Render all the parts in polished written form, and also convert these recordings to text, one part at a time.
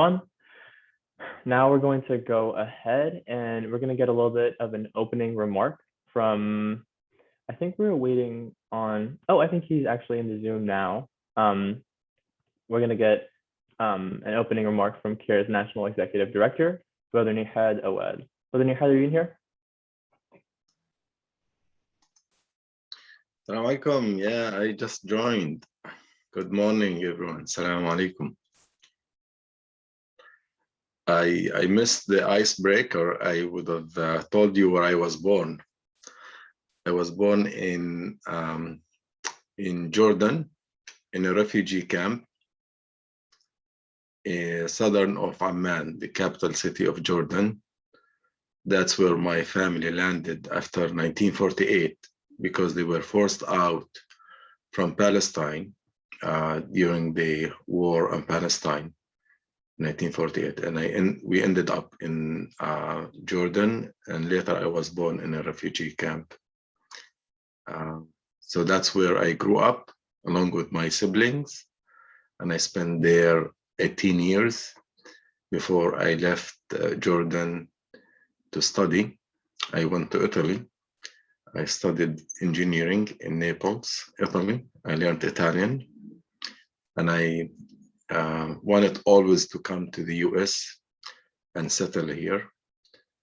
fun. Now we're going to go ahead and we're going to get a little bit of an opening remark from, I think we're waiting on, oh, I think he's actually in the Zoom now. We're going to get an opening remark from CAIR's National Executive Director, Brother Nihad Awad. Brother Nihad, are you in here? Assalamu alaikum. Yeah, I just joined. Good morning, everyone. Assalamu alaikum. I missed the icebreaker. I would have told you where I was born. I was born in Jordan, in a refugee camp, southern of Amman, the capital city of Jordan. That's where my family landed after 1948, because they were forced out from Palestine during the war on Palestine, 1948. And we ended up in Jordan, and later I was born in a refugee camp. So that's where I grew up, along with my siblings, and I spent there 18 years before I left Jordan to study. I went to Italy. I studied engineering in Naples, Italy. I learned Italian, and I wanted always to come to the US and settle here.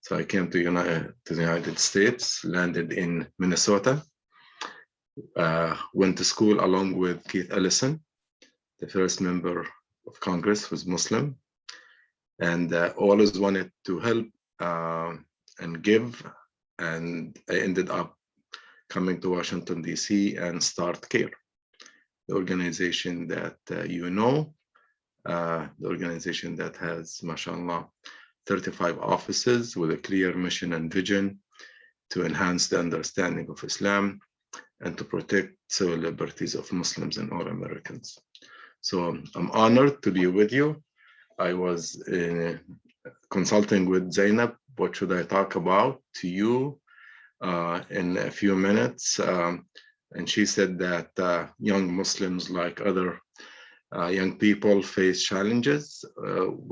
So I came to the United States, landed in Minnesota, went to school along with Keith Ellison, the first member of Congress who's Muslim, and always wanted to help and give. And I ended up coming to Washington, D.C. and start CAIR, the organization that you know, the organization that has, mashallah, 35 offices with a clear mission and vision to enhance the understanding of Islam and to protect civil liberties of Muslims and all Americans. So I'm honored to be with you. I was consulting with Zainab, what should I talk about to you in a few minutes. And she said that young Muslims, like other young people, face challenges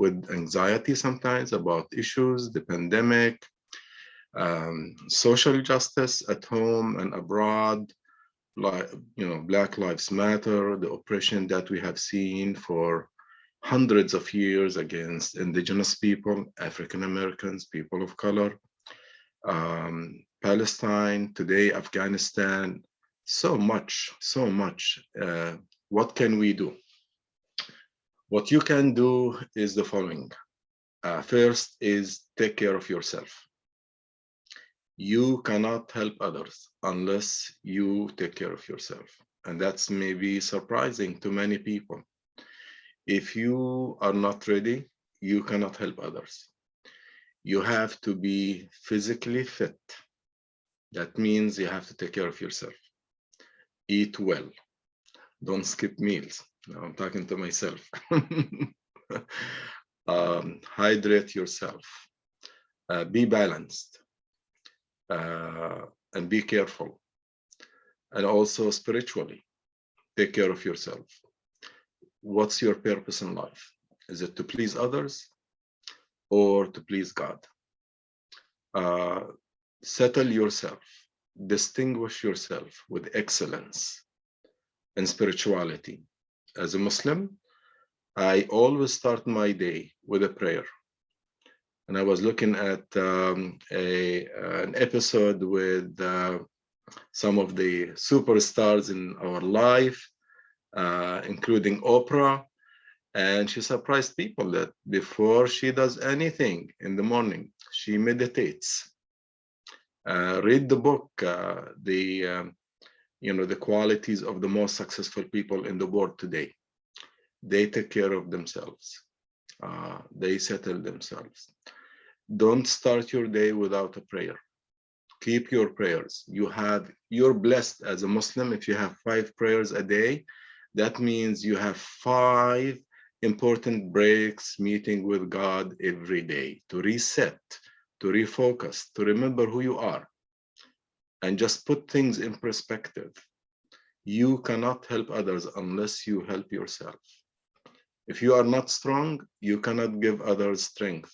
with anxiety sometimes about issues, the pandemic, social justice at home and abroad, like, Black Lives Matter, the oppression that we have seen for hundreds of years against indigenous people, African Americans, people of color, Palestine, today Afghanistan, so much. What can we do? What you can do is the following. First is take care of yourself. You cannot help others unless you take care of yourself. And that's maybe surprising to many people. If you are not ready, you cannot help others. You have to be physically fit. That means you have to take care of yourself. Eat well. Don't skip meals. Now I'm talking to myself. Hydrate yourself. Be balanced. And be careful. And also spiritually, take care of yourself. What's your purpose in life? Is it to please others or to please God? Settle yourself, distinguish yourself with excellence and spirituality. As a Muslim, I always start my day with a prayer. And I was looking at an episode with some of the superstars in our life, including Oprah, and she surprised people that before she does anything in the morning, she meditates. Read the book, the qualities of the most successful people in the world today. They take care of themselves. They settle themselves. Don't start your day without a prayer. Keep your prayers. You're blessed as a Muslim if you have 5 prayers a day. That means you have 5 important breaks meeting with God every day to reset, to refocus, to remember who you are, and just put things in perspective. You cannot help others unless you help yourself. If you are not strong, you cannot give others strength.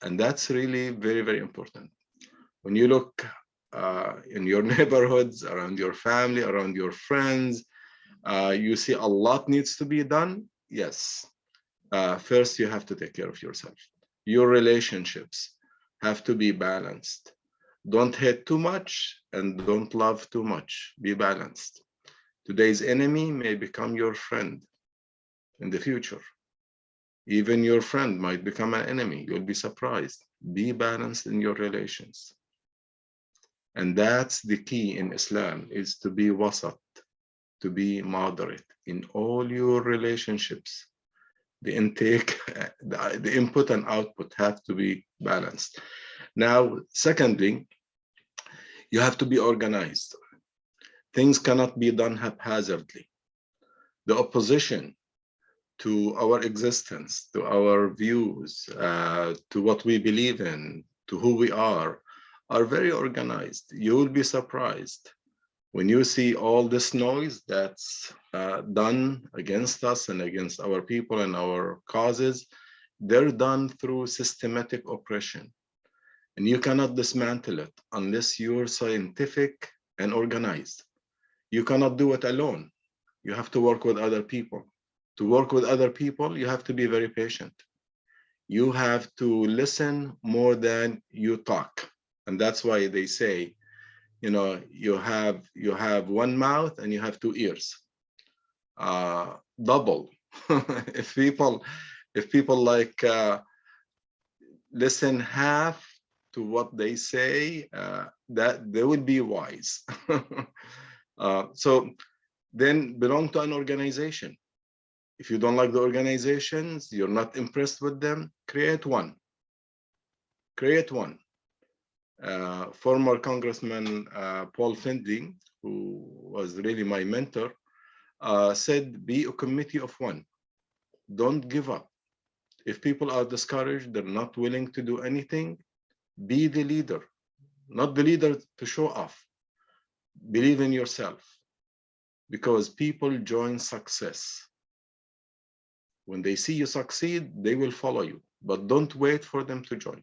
And that's really very, very important. When you look in your neighborhoods, around your family, around your friends, you see a lot needs to be done. Yes. First, you have to take care of yourself. Your relationships have to be balanced. Don't hate too much and don't love too much. Be balanced. Today's enemy may become your friend in the future. Even your friend might become an enemy. You'll be surprised. Be balanced in your relations. And that's the key in Islam, is to be wasat, to be moderate in all your relationships. The intake, the input and output have to be balanced. Now, secondly, you have to be organized. Things cannot be done haphazardly. The opposition to our existence, to our views, to what we believe in, to who we are very organized. You will be surprised when you see all this noise that's done against us and against our people and our causes. They're done through systematic oppression. And you cannot dismantle it unless you're scientific and organized. You cannot do it alone. You have to work with other people. To work with other people, you have to be very patient. You have to listen more than you talk. And that's why they say, you know, you have one mouth and you have two ears. Double. if people like listen half to what they say, that they will be wise. So then belong to an organization. If you don't like the organizations, you're not impressed with them, create one. Create one. Former Congressman Paul Findley, who was really my mentor, said, be a committee of one. Don't give up. If people are discouraged, they're not willing to do anything, be the leader, not the leader to show off. Believe in yourself, because people join success. When they see you succeed, they will follow you, but don't wait for them to join.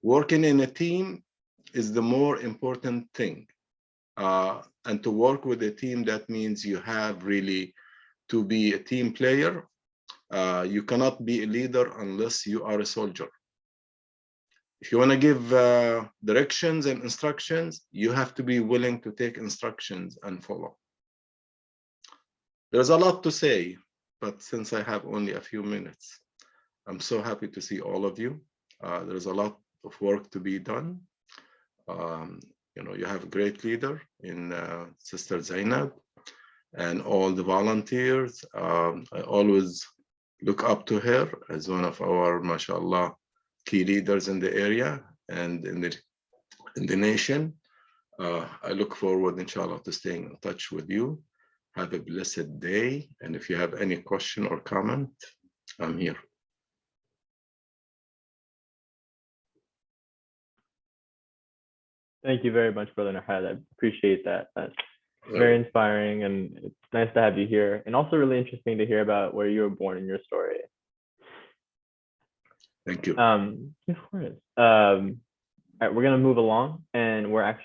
Working in a team is the more important thing. And to work with a team, that means you have really to be a team player. You cannot be a leader unless you are a soldier. If you want to give directions and instructions, you have to be willing to take instructions and follow. There's a lot to say, but since I have only a few minutes, I'm so happy to see all of you. There's a lot of work to be done. You know, you have a great leader in Sister Zainab and all the volunteers. I always look up to her as one of our, mashallah, key leaders in the area and in the nation. I look forward, inshallah, to staying in touch with you. Have a blessed day. And if you have any question or comment, I'm here. Thank you very much, Brother Nihad. I appreciate that. That's very inspiring, and it's nice to have you here. And also really interesting to hear about where you were born in your story. Thank you. Of course. All right, we're gonna move along, and we're actually